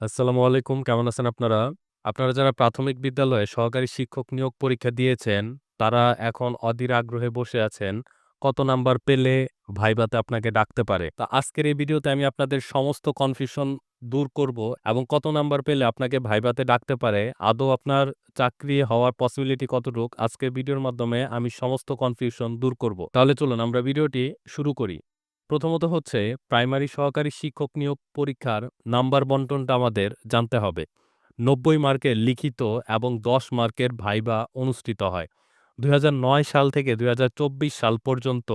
আসসালামু আলাইকুম। কেমন আছেন আপনারা? আপনারা যারা প্রাথমিক বিদ্যালয়ে সহকারী শিক্ষক নিয়োগ পরীক্ষা দিয়েছেন, তারা এখন অধীর আগ্রহে বসে আছেন। কত নাম্বার পেলে ভাইভাতে আপনাকে ডাকতে পারে? তো আজকের এই ভিডিওতে আমি আপনাদের সমস্ত কনফিউশন দূর করব এবং কত নাম্বার পেলে আপনাকে ভাইভাতে ডাকতে পারে, আদৌ আপনার চাকরি হওয়ার পসিবিলিটি কতটুক? আজকের ভিডিওর মাধ্যমে আমি সমস্ত কনফিউশন দূর করব। তাহলে চলুন আমরা ভিডিওটি শুরু করি। প্রথমত হচ্ছে প্রাইমারি সহকারী শিক্ষক নিয়োগ পরীক্ষার নাম্বার বন্টনটা আমাদের জানতে হবে। ৯০ মার্কের লিখিত এবং ১০ মার্কের ভাইবা অনুষ্ঠিত হয়। ২০০৯ সাল থেকে ২০২৪ সাল পর্যন্ত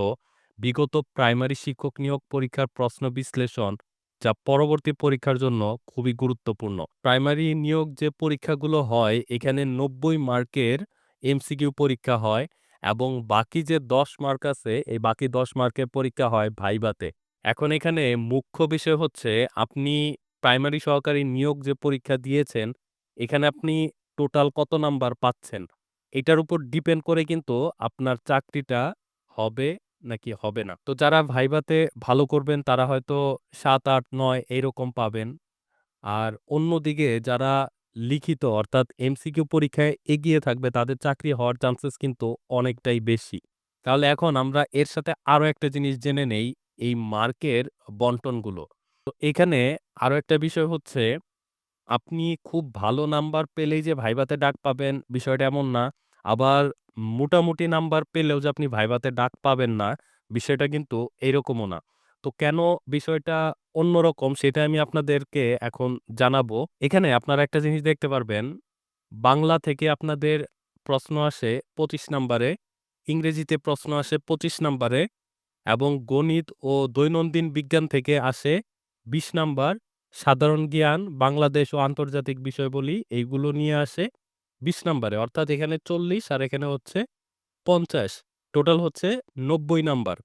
বিগত প্রাইমারি শিক্ষক নিয়োগ পরীক্ষার প্রশ্ন বিশ্লেষণ, যা পরবর্তী পরীক্ষার জন্য খুবই গুরুত্বপূর্ণ। প্রাইমারি নিয়োগ যে পরীক্ষাগুলো হয়, এখানে ৯০ মার্কের এমসিকিউ পরীক্ষা হয় এবং বাকি যে ১০ মার্ক আছে, এই বাকি ১০ মার্কের পরীক্ষা হয় ভাইভাতে। এখন এখানে মুখ্য বিষয় হচ্ছে আপনি প্রাইমারি সহকারী নিয়োগ যে পরীক্ষা দিয়েছেন, এখানে আপনি টোটাল কত নাম্বার পাচ্ছেন? এটার উপর ডিপেন্ড করে কিন্তু আপনার চাকরিটা হবে নাকি হবে না। তো যারা ভাইভাতে ভালো করবেন তারা হয়তো ৭, ৮, ৯ এরকম পাবেন। আর অন্যদিকে যারা লিখিত অর্থাৎ এমসিকিউ পরীক্ষায় এগিয়ে থাকবে তাদের চাকরি হওয়ার চান্সেস কিন্তু অনেকটাই বেশি। তাহলে এখন আমরা এর সাথে আরো একটা জিনিস জেনে নেই, এই মার্কের বন্টনগুলো। তো এখানে আরো একটা বিষয় হচ্ছে আপনি খুব ভালো নাম্বার পেলেই যে ভাইভাতে ডাক পাবেন বিষয়টা এমন না। আবার মোটামুটি নাম্বার পেলেও যে আপনি ভাইভাতে ডাক পাবেন না, বিষয়টা কিন্তু এরকমও না। তো কেন বিষয়টা অন্যরকম সেটা আমি আপনাদেরকে এখন জানাবো। এখানে আপনারা একটা জিনিস দেখতে পারবেন, বাংলা থেকে আপনাদের প্রশ্ন আসে ২৫ নাম্বারে, ইংরেজিতে প্রশ্ন আসে ২৫ নাম্বারে এবং গণিত ও দৈনন্দিন বিজ্ঞান থেকে আসে ২০ নাম্বার। সাধারণ জ্ঞান, বাংলাদেশ ও আন্তর্জাতিক বিষয়াবলী এইগুলো নিয়ে আসে ২০ নাম্বারে। অর্থাৎ এখানে ৪০ আর এখানে হচ্ছে ৫০। টোটাল হচ্ছে ৯০ নাম্বার।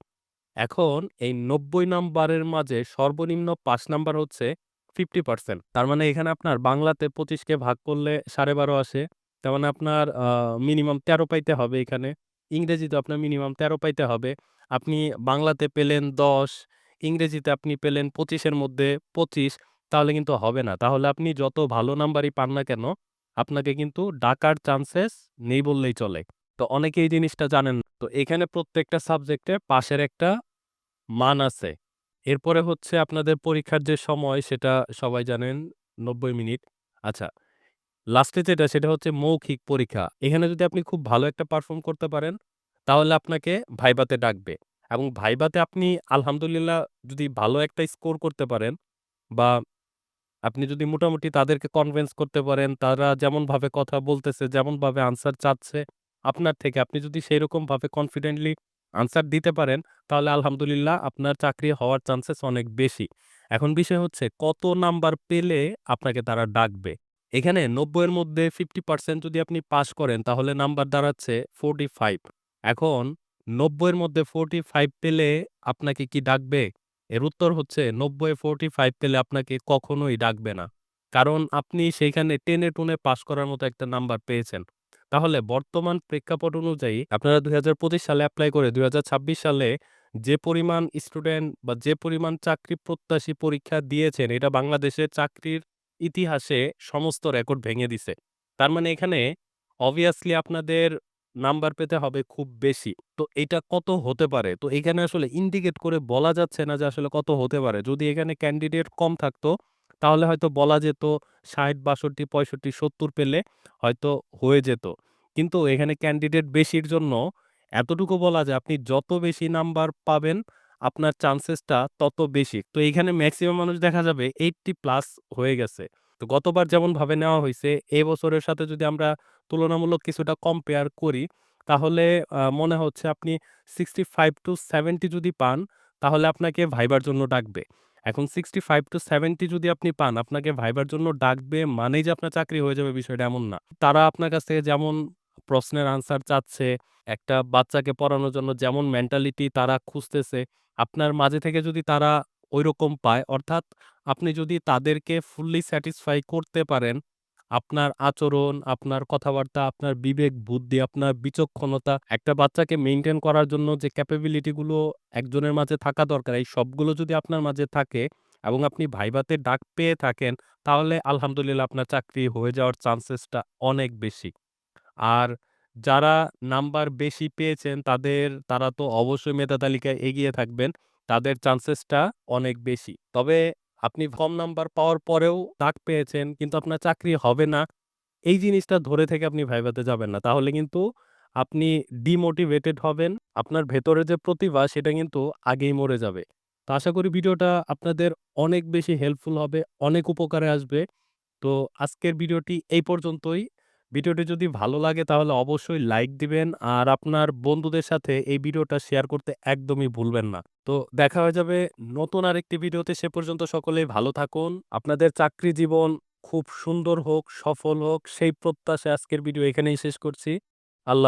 এখন এই ৯০ নাম্বারের মাঝে সর্বনিম্ন ৫ নাম্বার হচ্ছে 50%। তার মানে এখানে আপনার বাংলাতে ২৫ কে ভাগ করলে ১২.৫ আসে। তার মানে আপনার মিনিমাম ১৩ পাইতে হবে এখানে। ইংরেজিতে আপনার মিনিমাম ১৩ পাইতে হবে। আপনি বাংলাতে পেলেন ১০, ইংরেজিতে আপনি পেলেন ২৫ এর মধ্যে ২৫, তাহলে কিন্তু হবে না। তাহলে আপনি যত ভালো নাম্বারই পান না কেন, আপনাকে কিন্তু ডাকার চান্সেস নেই বললেই চলে। তো অনেকে এই জিনিসটা জানেন না। তো এখানে প্রত্যেকটা সাবজেক্টে পাসের একটা মান আছে। এরপরে হচ্ছে আপনাদের পরীক্ষার যে সময় সেটা সবাই জানেন ৯০ মিনিট। আচ্ছা, লাস্টে যেটা সেটা হচ্ছে মৌখিক পরীক্ষা। এখানে যদি আপনি খুব ভালো একটা পারফর্ম করতে পারেন, তাহলে আপনাকে ভাইভাতে ডাকবে। এবং ভাইভাতে আপনি আলহামদুলিল্লাহ যদি ভালো একটা স্কোর করতে পারেন বা আপনি যদি মোটামুটি তাদেরকে কনভিন্স করতে পারেন, তারা যেমনভাবে কথা বলতেছে, যেমনভাবে আনসার চাচ্ছে আপনার থেকে, আপনি যদি সেইরকমভাবে কনফিডেন্টলি আনসার দিতে পারেন, তাহলে আলহামদুলিল্লাহ আপনার চাকরি হওয়ার চান্সেস অনেক বেশি। এখন বিষয় হচ্ছে কত নাম্বার পেলে আপনাকে তারা ডাকবে? এখানে ৯০ এর মধ্যে 50% যদি আপনি পাস করেন, তাহলে নাম্বার দাঁড়াচ্ছে 45। এখন ৯০ এর মধ্যে 45 পেলে আপনাকে কি ডাকবে? এর উত্তর হচ্ছে ৯০ এ 45 পেলে আপনাকে কখনোই ডাকবে না। কারণ আপনি সেইখানে টেনে-টুনে পাস করার মতো একটা নাম্বার পেয়েছেন। তাহলে বর্তমান প্রেক্ষাপট অনুযায়ী আপনারা ২০২৫ সালে এপ্লাই করে ২০২৬ সালে যে পরিমাণ স্টুডেন্ট বা যে পরিমাণ চাকরি প্রত্যাশী পরীক্ষা দিয়েছেন, এটা বাংলাদেশের চাকরির ইতিহাসে সমস্ত রেকর্ড ভেঙে দিছে। তার মানে এখানে obviously আপনাদের নাম্বার পেতে হবে খুব বেশি। তো এইটা কত হতে পারে? তো এখানে আসলে ইন্ডিকেট করে বলা যাচ্ছে না যে আসলে কত হতে পারে। যদি এখানে ক্যান্ডিডেট কম থাকতো, তাহলে হয়তো বলা যেত ৬০, ৬২, ৬৫, ৭০ পেলে হয়তো হয়ে যেত। কিন্তু এখানে ক্যান্ডিডেট বেশির জন্য এতটুকু বলা যায় আপনি যত বেশি নাম্বার পাবেন, আপনার চান্সেসটা তত বেশি। তো এইখানে মেক্সিমাম মানুষ দেখা যাবে 80 প্লাস হয়ে গেছে। তো গতবার যেমনভাবে নেওয়া হইছে, এবছরের সাথে যদি আমরা তুলনামূলক কিছুটা কম্পেয়ার করি, তাহলে মনে হচ্ছে আপনি 65-70 যদি পান, তাহলে আপনাকে ভাইবার জন্য ডাকবে। এখন 65-70 যদি আপনি পান, আপনাকে ভাইবার জন্য ডাকবে মানেই যে আপনার চাকরি হয়ে যাবে বিষয়টা এমন না। তারা আপনার কাছ থেকে যেমন প্রশ্নের আনসার চাচ্ছে, একটা বাচ্চাকে পড়ানোর জন্য যেমন মেন্টালিটি তারা খুঁজতেছে, আপনার মাঝে থেকে যদি তারা ঐরকম পায়, অর্থাৎ আপনি যদি তাদেরকে ফুললি স্যাটিসফাই করতে পারেন, আপনার আচরণ, আপনার কথাবার্তা, আপনার বিবেক, বুদ্ধি, আপনার বিচক্ষণতা, একটা বাচ্চাকে মেইনটেইন করার জন্য যে ক্যাপাবিলিটি গুলো একজনের মাঝে থাকা দরকার, এই সবগুলো যদি আপনার মাঝে থাকে, এবং আপনি ভাইভাতে ডাক পেয়ে থাকেন, তাহলে আলহামদুলিল্লাহ আপনার চাকরি হয়ে যাওয়ার চান্সেসটা অনেক বেশি। আর যারা নাম্বার বেশি পেয়েছেন তারা তো অবশ্যই মেধা তালিকায় এগিয়ে থাকবেন। তাদের চান্সেসটা অনেক বেশি। তবে আপনি কম নাম্বার পাওয়ার পরেও ডাক পেয়েছেন কিন্তু আপনার চাকরি হবে না, এই জিনিসটা ধরে থেকে আপনি ভাইভাতে যাবেন না। তাহলে কিন্তু আপনি ডিমোটিভেটেড হবেন। আপনার ভেতরে যে প্রতিভা সেটা কিন্তু আগেই মরে যাবে। তো আশা করি ভিডিওটা আপনাদের অনেক বেশি হেল্পফুল হবে, অনেক উপকারে আসবে। তো আজকের ভিডিওটি এই পর্যন্তই। ভিডিওটি যদি ভালো লাগে তাহলে অবশ্যই লাইক দিবেন। আর আপনার বন্ধুদের সাথে এই ভিডিওটা শেয়ার করতে একদমই ভুলবেন না। তো দেখা হয়ে যাবে নতুন আরেকটি ভিডিওতে। সে পর্যন্ত সকলেই ভালো থাকুন। আপনাদের চাকরি জীবন খুব সুন্দর হোক, সফল হোক সেই প্রত্যাশায় আজকের ভিডিও এখানেই শেষ করছি। আল্লাহ হাফেজ।